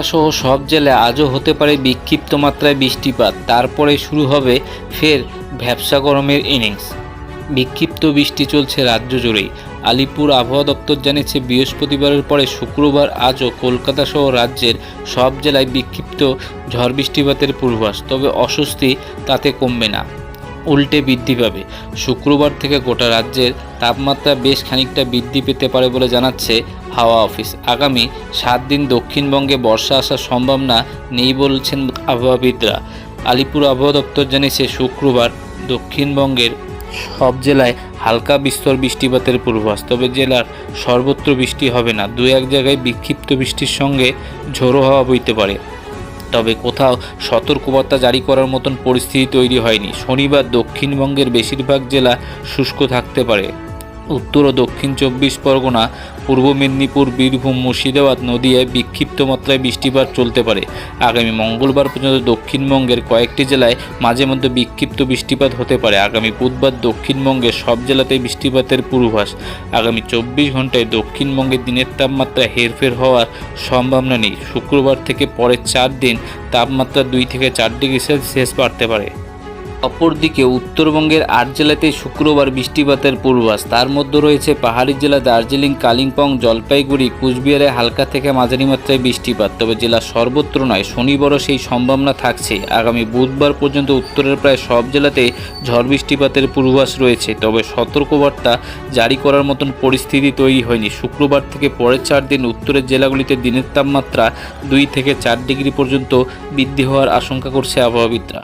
সহ সব জেলায় আজও হতে পারে বিক্ষিপ্ত মাত্রায় বৃষ্টিপাত, তারপরে শুরু হবে ফের ভ্যাপসা গরমের ইনিংস। বিক্ষিপ্ত বৃষ্টি চলছে রাজ্য জুড়েই। আলিপুর আবহাওয়া দপ্তর জানিয়েছে বৃহস্পতিবারের পরে শুক্রবার আজও কলকাতা সহ রাজ্যের সব জেলায় বিক্ষিপ্ত ঝড় বৃষ্টিপাতের পূর্বাভাস। তবে অস্বস্তি তাতে কমবে না, উল্টে বৃদ্ধি পাবে। শুক্রবার থেকে গোটা রাজ্যের তাপমাত্রা বেশ খানিকটা বৃদ্ধি পেতে পারে বলে জানাচ্ছে হাওয়া অফিস। আগামী 7 দিন দক্ষিণবঙ্গে বর্ষা আসার সম্ভাবনা নেই বলছেন আবহাওয়াবিদরা। আলিপুর আবহাওয়া দপ্তর জানিয়েছে শুক্রবার দক্ষিণবঙ্গের সব জেলায় হালকা বিস্তর বৃষ্টিপাতের পূর্বাভাস। তবে জেলার সর্বত্র বৃষ্টি হবে না, দু এক জায়গায় বিক্ষিপ্ত বৃষ্টির সঙ্গে ঝোড়ো হাওয়া বইতে পারে। তবে কোথাও সতর্কবার্তা জারি করার মতন পরিস্থিতি তৈরি হয়নি। শনিবার দক্ষিণবঙ্গের বেশিরভাগ জেলা শুষ্ক থাকতে পারে। উত্তর ও দক্ষিণ 24 পরগনা, পূর্ব মেদিনীপুর, বীরভূম, মুর্শিদাবাদ, নদিয়ায় বিক্ষিপ্ত মাত্রায় বৃষ্টিপাত চলতে পারে। আগামী মঙ্গলবার পর্যন্ত দক্ষিণবঙ্গের কয়েকটি জেলায় মাঝে মধ্যে বিক্ষিপ্ত বৃষ্টিপাত হতে পারে। আগামী বুধবার দক্ষিণবঙ্গের সব জেলাতেই বৃষ্টিপাতের পূর্বাভাস। আগামী 24 ঘন্টায় দক্ষিণবঙ্গের দিনের তাপমাত্রা হেরফের হওয়ার সম্ভাবনা নেই। শুক্রবার থেকে পরের 4 দিন তাপমাত্রা 2 থেকে 4 ডিগ্রি সেলসিয়াস বাড়তে পারে। অপরদিকে উত্তরবঙ্গের 8 জেলাতেই শুক্রবার বৃষ্টিপাতের পূর্বাভাস। তার মধ্যে রয়েছে পাহাড়ি জেলা দার্জিলিং, কালিম্পং, জলপাইগুড়ি, কুচবিহারে হালকা থেকে মাঝারি মাত্রায় বৃষ্টিপাত। তবে জেলার সর্বত্র নয়, শনিবারও সেই সম্ভাবনা থাকছে। আগামী বুধবার পর্যন্ত উত্তরের প্রায় সব জেলাতেই ঝড় বৃষ্টিপাতের পূর্বাভাস রয়েছে। তবে সতর্কবার্তা জারি করার মতন পরিস্থিতি তৈরি হয়নি। শুক্রবার থেকে পরের 4 দিন উত্তরের জেলাগুলিতে দিনের তাপমাত্রা 2 থেকে 4 ডিগ্রি পর্যন্ত বৃদ্ধি হওয়ার আশঙ্কা করছে আবহাওয়াবিদরা।